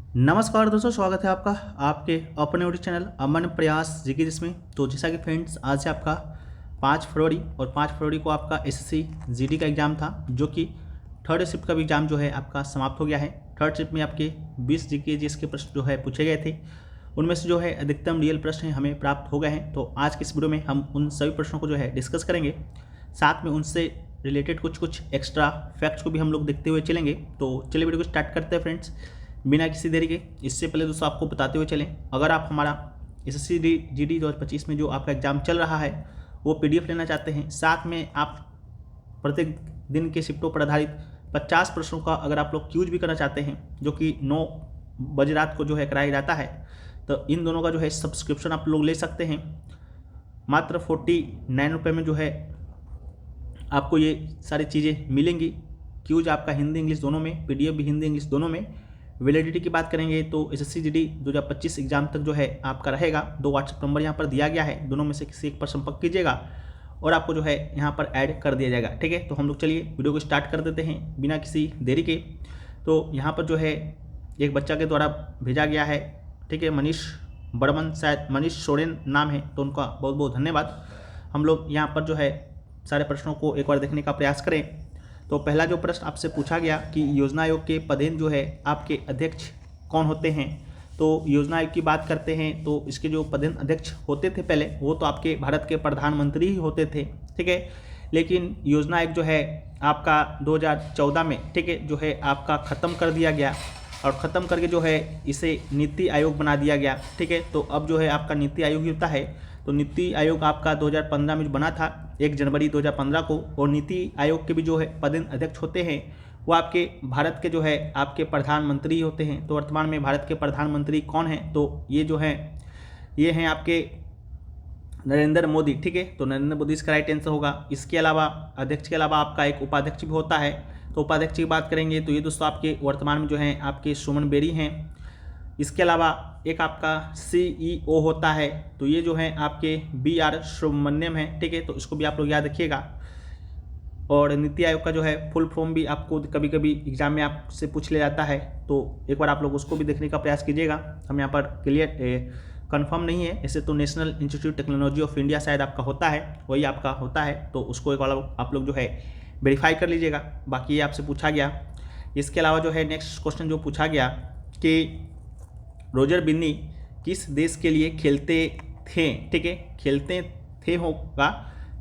नमस्कार दोस्तों, स्वागत है आपका आपके अपने यूट्यूब चैनल अमन प्रयास जीके जिसमें। तो जैसा कि फ्रेंड्स, आज से आपका 5 फरवरी और 5 फरवरी को आपका एसएससी जीडी का एग्ज़ाम था, जो कि थर्ड शिफ्ट का भी एग्ज़ाम जो है आपका समाप्त हो गया है। थर्ड शिफ्ट में आपके 20 जीके जिसके प्रश्न जो है पूछे गए थे, उनमें से जो है अधिकतम रियल प्रश्न हमें प्राप्त हो गए हैं। तो आज के इस वीडियो में हम उन सभी प्रश्नों को जो है डिस्कस करेंगे, साथ में उनसे रिलेटेड कुछ एक्स्ट्रा फैक्ट्स को भी हम लोग देखते हुए चलेंगे। तो चलिए वीडियो को स्टार्ट करते हैं फ्रेंड्स, बिना किसी देरी के। इससे पहले दोस्तों आपको बताते हुए चलें, अगर आप हमारा एसएससी जीडी 2025 में जो आपका एग्ज़ाम चल रहा है वो पीडीएफ लेना चाहते हैं, साथ में आप प्रत्येक दिन के शिफ्टों पर आधारित 50 प्रश्नों का अगर आप लोग क्यूज भी करना चाहते हैं, जो कि 9 बजे रात को जो है कराया जाता है, तो इन दोनों का जो है सब्सक्रिप्शन आप लोग ले सकते हैं। मात्र 49 रुपये में जो है आपको ये सारी चीज़ें मिलेंगी। क्यूज आपका हिंदी इंग्लिश दोनों में, पीडीएफ भी हिंदी इंग्लिश दोनों में। वैलिडिटी की बात करेंगे तो एसएससी जीडी 2025 एग्जाम तक जो है आपका रहेगा। 2 व्हाट्सएप नंबर यहाँ पर दिया गया है, दोनों में से किसी एक पर संपर्क कीजिएगा और आपको जो है यहाँ पर ऐड कर दिया जाएगा। ठीक है, तो हम लोग चलिए वीडियो को स्टार्ट कर देते हैं बिना किसी देरी के। तो यहाँ पर जो है एक बच्चा के द्वारा भेजा गया है, ठीक है, मनीष बर्मन, शायद मनीष सोरेन नाम है, तो उनका बहुत बहुत धन्यवाद। हम लोग यहाँ पर जो है सारे प्रश्नों को एक बार देखने का प्रयास करें। तो पहला जो प्रश्न आपसे पूछा गया कि योजना आयोग के पदेन जो है आपके अध्यक्ष कौन होते हैं। तो योजना आयोग की बात करते हैं तो इसके जो पदेन अध्यक्ष होते थे पहले, वो तो आपके भारत के प्रधानमंत्री ही होते थे, ठीक है। लेकिन योजना आयोग जो है आपका 2014 में, ठीक है, जो है आपका ख़त्म कर दिया गया और ख़त्म करके जो है इसे नीति आयोग बना दिया गया, ठीक है। तो अब जो है आपका नीति आयोग ही होता है। तो नीति आयोग आपका 2015 में बना था, 1 जनवरी 2015 को। और नीति आयोग के भी जो है पदेन अध्यक्ष होते हैं वो आपके भारत के जो है आपके प्रधानमंत्री होते हैं। तो वर्तमान में भारत के प्रधानमंत्री कौन हैं, तो ये जो हैं ये हैं आपके नरेंद्र मोदी, ठीक है। तो नरेंद्र मोदी इसका राइट आंसर होगा। इसके अलावा अध्यक्ष के अलावा आपका एक उपाध्यक्ष भी होता है। तो उपाध्यक्ष की बात करेंगे तो ये दोस्तों आपके वर्तमान में जो हैं आपके सुमन बेरी हैं। इसके अलावा एक आपका सीईओ होता है, तो ये जो है आपके BR सुब्रमण्यम है, ठीक है। तो इसको भी आप लोग याद रखिएगा। और नीति आयोग का जो है फुल फॉर्म भी आपको कभी कभी एग्जाम में आपसे पूछ लिया जाता है, तो एक बार आप लोग उसको भी देखने का प्रयास कीजिएगा। हम यहाँ पर क्लियर कंफर्म नहीं है, ऐसे तो national institute technology of India शायद आपका होता है, वही आपका होता है। तो उसको एक बार आप लोग जो है वेरीफाई कर लीजिएगा। बाकी ये आपसे पूछा गया। इसके अलावा जो है नेक्स्ट क्वेश्चन जो पूछा गया कि रोजर बिन्नी किस देश के लिए खेलते थे, ठीक है, खेलते थे होगा,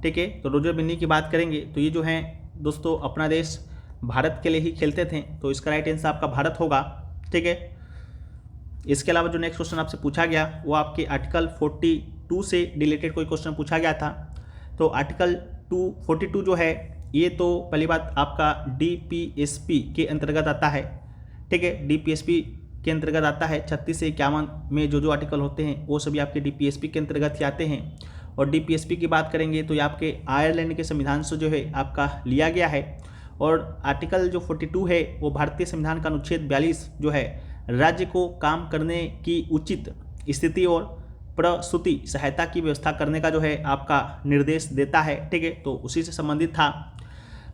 ठीक है। तो रोजर बिन्नी की बात करेंगे तो ये जो हैं दोस्तों अपना देश भारत के लिए ही खेलते थे, तो इसका राइट आंसर आपका भारत होगा, ठीक है। इसके अलावा जो नेक्स्ट क्वेश्चन आपसे पूछा गया वो आपके आर्टिकल 42 से रिलेटेड कोई क्वेश्चन पूछा गया था। तो आर्टिकल 42 जो है ये तो पहली बात आपका DPSP के अंतर्गत आता है, ठीक है। DPSP के अंतर्गत आता है। 36 से 51 में जो आर्टिकल होते हैं वो सभी आपके DPSP के अंतर्गत ही आते हैं। और DPSP की बात करेंगे तो ये आपके आयरलैंड के संविधान से जो है आपका लिया गया है। और आर्टिकल जो 42 है वो भारतीय संविधान का अनुच्छेद 42 जो है राज्य को काम करने की उचित स्थिति और प्रसूति सहायता की व्यवस्था करने का जो है आपका निर्देश देता है, ठीक है। तो उसी से संबंधित था।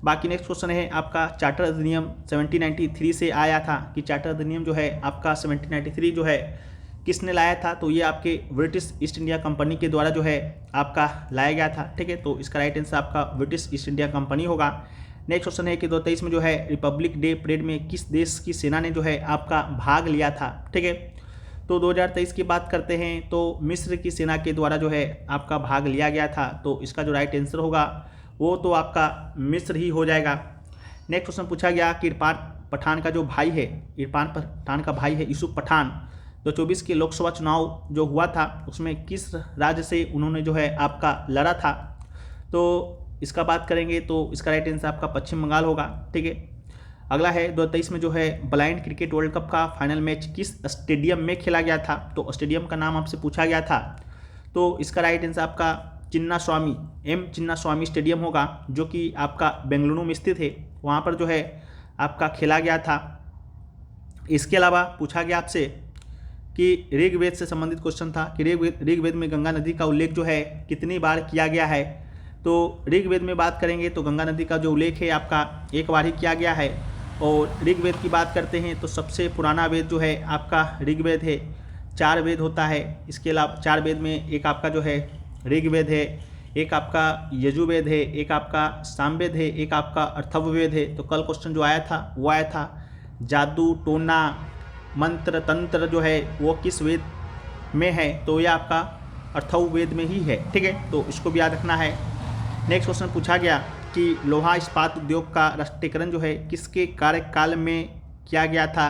बाकी नेक्स्ट क्वेश्चन है आपका चार्टर अधिनियम 1793 से आया था कि चार्टर अधिनियम जो है आपका 1793 जो है किसने लाया था। तो ये आपके ब्रिटिश ईस्ट इंडिया कंपनी के द्वारा जो है आपका लाया गया था, ठीक है। तो इसका राइट आंसर आपका ब्रिटिश ईस्ट इंडिया कंपनी होगा। नेक्स्ट क्वेश्चन है कि 2023 में जो है रिपब्लिक डे परेड में किस देश की सेना ने जो है आपका भाग लिया था, ठीक है। तो 2023 की बात करते हैं तो मिस्र की सेना के द्वारा जो है आपका भाग लिया गया था। तो इसका जो राइट आंसर होगा वो तो आपका मिस्र ही हो जाएगा। नेक्स्ट क्वेश्चन पूछा गया कि इरफान पठान का जो भाई है, इरफान पठान का भाई है यूसुफ पठान, जो 24 के लोकसभा चुनाव जो हुआ था उसमें किस राज्य से उन्होंने जो है आपका लड़ा था। तो इसका बात करेंगे तो इसका राइट आंसर आपका पश्चिम बंगाल होगा, ठीक है। अगला है 2023 में जो है ब्लाइंड क्रिकेट वर्ल्ड कप का फाइनल मैच किस स्टेडियम में खेला गया था। तो स्टेडियम का नाम आपसे पूछा गया था। तो इसका राइट आंसर आपका चिन्नास्वामी स्टेडियम होगा, जो कि आपका बेंगलुरु में स्थित है, वहाँ पर जो है आपका खेला गया था। इसके अलावा पूछा गया आपसे कि ऋग्वेद से संबंधित क्वेश्चन था कि ऋग्वेद में गंगा नदी का उल्लेख जो है कितनी बार किया गया है। तो ऋग्वेद में बात करेंगे तो गंगा नदी का जो उल्लेख है आपका एक बार ही किया गया है। और ऋग्वेद की बात करते हैं तो सबसे पुराना वेद जो है आपका ऋग्वेद है। 4 वेद होता है, इसके अलावा 4 वेद में एक आपका जो है ऋग्वेद है, एक आपका यजुर्वेद है, एक आपका सामवेद है, एक आपका अथर्ववेद है। तो कल क्वेश्चन जो आया था वो आया था जादू टोना मंत्र तंत्र जो है वो किस वेद में है, तो ये आपका अथर्ववेद में ही है। ठीक है, तो इसको भी याद रखना है। नेक्स्ट क्वेश्चन पूछा गया कि लोहा इस्पात उद्योग का राष्ट्रीयकरण जो है किसके कार्यकाल में किया गया था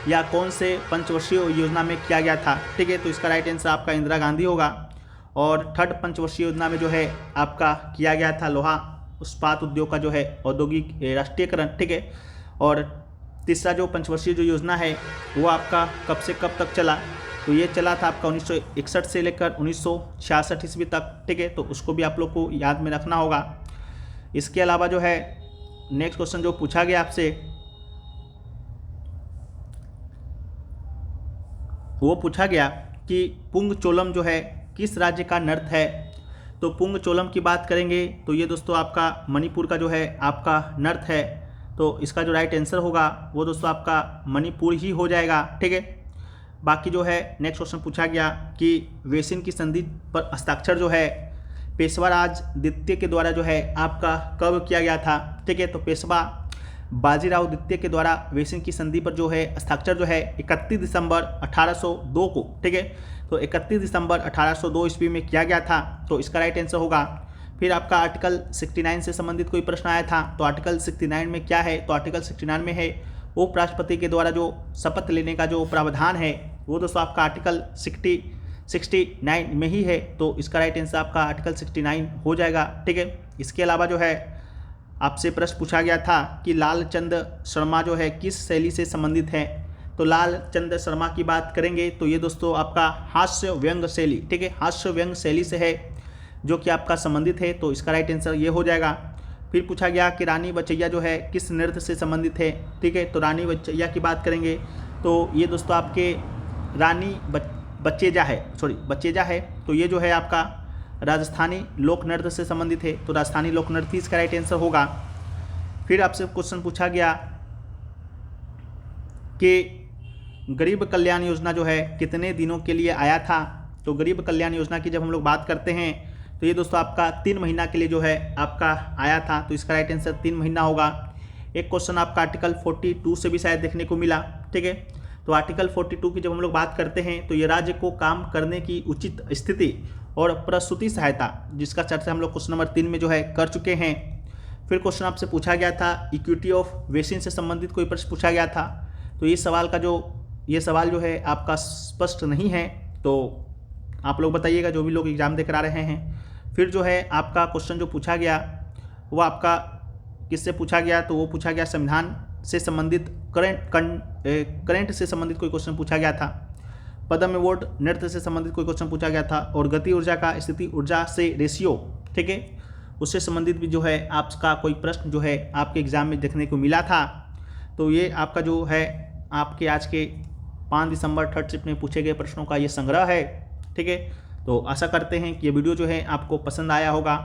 या कौन से पंचवर्षीय योजना में किया गया था। ठीक है, तो इसका राइट आंसर आपका इंदिरा गांधी होगा। और 3rd पंचवर्षीय योजना में जो है आपका किया गया था लोहा इस्पात उद्योग का जो है औद्योगिक राष्ट्रीयकरण। ठीक है, और तीसरा जो पंचवर्षीय जो योजना है वो आपका कब से कब तक चला, तो ये चला था आपका 1961 से लेकर 1966 ईस्वी तक। ठीक है, तो उसको भी आप लोग को याद में रखना होगा। इसके अलावा जो है नेक्स्ट क्वेश्चन जो पूछा गया आपसे वो पूछा गया कि पुंगचोलम जो है किस राज्य का नृत्य है। तो पुंगचोलम की बात करेंगे तो ये दोस्तों आपका मणिपुर का जो है आपका नृत्य है। तो इसका जो राइट आंसर होगा वो दोस्तों आपका मणिपुर ही हो जाएगा। ठीक है, बाकी जो है नेक्स्ट क्वेश्चन पूछा गया कि वेसिन की संधि पर हस्ताक्षर जो है पेशवा राज द्वितीय के द्वारा जो है आपका कब किया गया था। ठीक है, तो पेशवा बाजीराव द्वितीय के द्वारा वेसिन की संधि पर जो है हस्ताक्षर जो है 31 दिसंबर 1802 को। ठीक है, तो 31 दिसंबर 1802 ईस्वी में किया गया था। तो इसका राइट आंसर होगा। फिर आपका आर्टिकल 69 से संबंधित कोई प्रश्न आया था, तो आर्टिकल 69 में क्या है, तो आर्टिकल 69 में है उपराष्ट्रपति के द्वारा जो शपथ लेने का जो प्रावधान है वो दोस्तों आपका आर्टिकल 69 में ही है। तो इसका राइट आंसर आपका आर्टिकल 69 हो जाएगा। ठीक है, इसके अलावा जो है आपसे प्रश्न पूछा गया था कि लालचंद शर्मा जो है किस शैली से संबंधित है। तो लालचंद शर्मा की बात करेंगे तो ये दोस्तों आपका हास्य व्यंग शैली, ठीक है, हास्य व्यंग शैली से है जो कि आपका संबंधित है। तो इसका राइट आंसर ये हो जाएगा। फिर पूछा गया कि रानी बचैया जो है किस नृत्य से संबंधित है। ठीक है, तो रानी बचैया की बात करेंगे तो ये दोस्तों आपके रानी बचेजा है। तो ये जो है आपका राजस्थानी लोक नृत्य से संबंधित है। तो राजस्थानी लोक नृत्य इसका राइट आंसर होगा। फिर आपसे क्वेश्चन पूछा गया कि गरीब कल्याण योजना जो है कितने दिनों के लिए आया था। तो गरीब कल्याण योजना की जब हम लोग बात करते हैं तो ये दोस्तों आपका 3 महीना के लिए जो है आपका आया था। तो इसका राइट आंसर 3 महीना होगा। एक क्वेश्चन आपका आर्टिकल 42 से भी शायद देखने को मिला। ठीक है, तो आर्टिकल 42 की जब हम लोग बात करते हैं तो ये राज्य को काम करने की उचित स्थिति और प्रसूति सहायता, जिसका चर्चा हम लोग क्वेश्चन नंबर 3 में जो है कर चुके हैं। फिर क्वेश्चन आपसे पूछा गया था इक्विटी ऑफ वेसिन से संबंधित कोई प्रश्न पूछा गया था। तो ये सवाल जो है आपका स्पष्ट नहीं है, तो आप लोग बताइएगा जो भी लोग एग्जाम दे कर आ रहे हैं। फिर जो है आपका क्वेश्चन जो पूछा गया वो आपका किससे पूछा गया, तो वो पूछा गया संविधान से संबंधित करंट से संबंधित कोई क्वेश्चन पूछा गया था। पद्म अवार्ड नृत्य से संबंधित कोई क्वेश्चन पूछा गया था। और गति ऊर्जा का स्थिति ऊर्जा से रेशियो, ठीक है, उससे संबंधित भी जो है आपका कोई प्रश्न जो है आपके एग्जाम में देखने को मिला था। तो ये आपका जो है आपके आज के 5 दिसंबर 3rd शिफ्ट में पूछे गए प्रश्नों का ये संग्रह है। ठीक है, तो आशा करते हैं कि ये वीडियो जो है आपको पसंद आया होगा।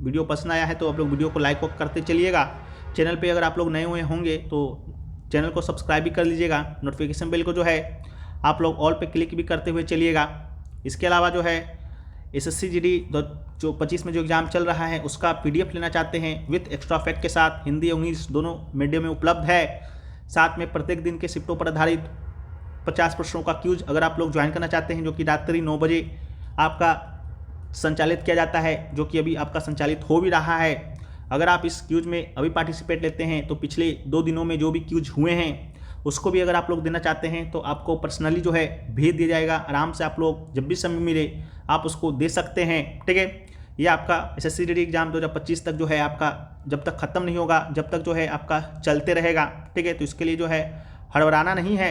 वीडियो पसंद आया है तो आप लोग वीडियो को लाइक करते चलिएगा। चैनल पे अगर आप लोग नए हुए होंगे तो चैनल को सब्सक्राइब भी कर लीजिएगा। नोटिफिकेशन बेल को जो है आप लोग ऑल पे क्लिक भी करते हुए चलिएगा। इसके अलावा जो है SSC GD जो 25 में जो एग्ज़ाम चल रहा है उसका PDF लेना चाहते हैं विथ एक्स्ट्रा फैक्ट के साथ, हिंदी और इंग्लिश दोनों मीडियम में उपलब्ध है। साथ में प्रत्येक दिन के शिफ्टों पर आधारित 50 प्रश्नों का क्यूज अगर आप लोग ज्वाइन करना चाहते हैं, जो कि रात्रि 9 बजे आपका संचालित किया जाता है, जो कि अभी आपका संचालित हो भी रहा है। अगर आप इस क्यूज में अभी पार्टिसिपेट लेते हैं तो पिछले 2 दिनों में जो भी क्यूज हुए हैं उसको भी अगर आप लोग देना चाहते हैं तो आपको पर्सनली जो है भेज दिया जाएगा। आराम से आप लोग जब भी समय मिले आप उसको दे सकते हैं। ठीक है, ये आपका SSC GD एग्जाम 2025 तक जो है आपका जब तक ख़त्म नहीं होगा, जब तक जो है आपका चलते रहेगा। ठीक है, तो इसके लिए जो है हड़बड़ाना नहीं है।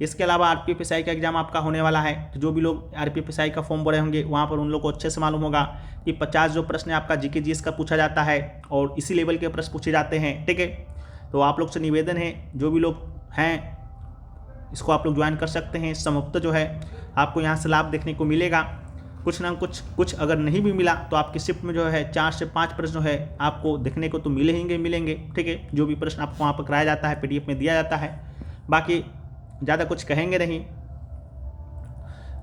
इसके अलावा RPF SI का एग्जाम आपका होने वाला है। तो जो भी लोग RPF SI का फॉर्म भरे होंगे वहाँ पर उन लोग को अच्छे से मालूम होगा कि 50 जो प्रश्न आपका GK GS का पूछा जाता है और इसी लेवल के प्रश्न पूछे जाते हैं। ठीक है, तो आप लोग से निवेदन है जो भी लोग हैं इसको आप लोग ज्वाइन कर सकते हैं। समाप्त जो है आपको यहाँ से लाभ देखने को मिलेगा। कुछ ना कुछ अगर नहीं भी मिला तो आपकी शिफ्ट में जो है 4 से 5 प्रश्न जो है आपको देखने को तो मिलेंगे। ठीक है, जो भी प्रश्न आपको वहाँ पर कराया जाता है PDF में दिया जाता है। बाकी ज़्यादा कुछ कहेंगे नहीं,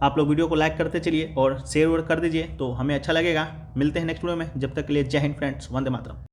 आप लोग वीडियो को लाइक करते चलिए और शेयर कर दीजिए तो हमें अच्छा लगेगा। मिलते हैं नेक्स्ट वीडियो में, जब तक के लिए जय हिंद फ्रेंड्स, वंदे मातरम।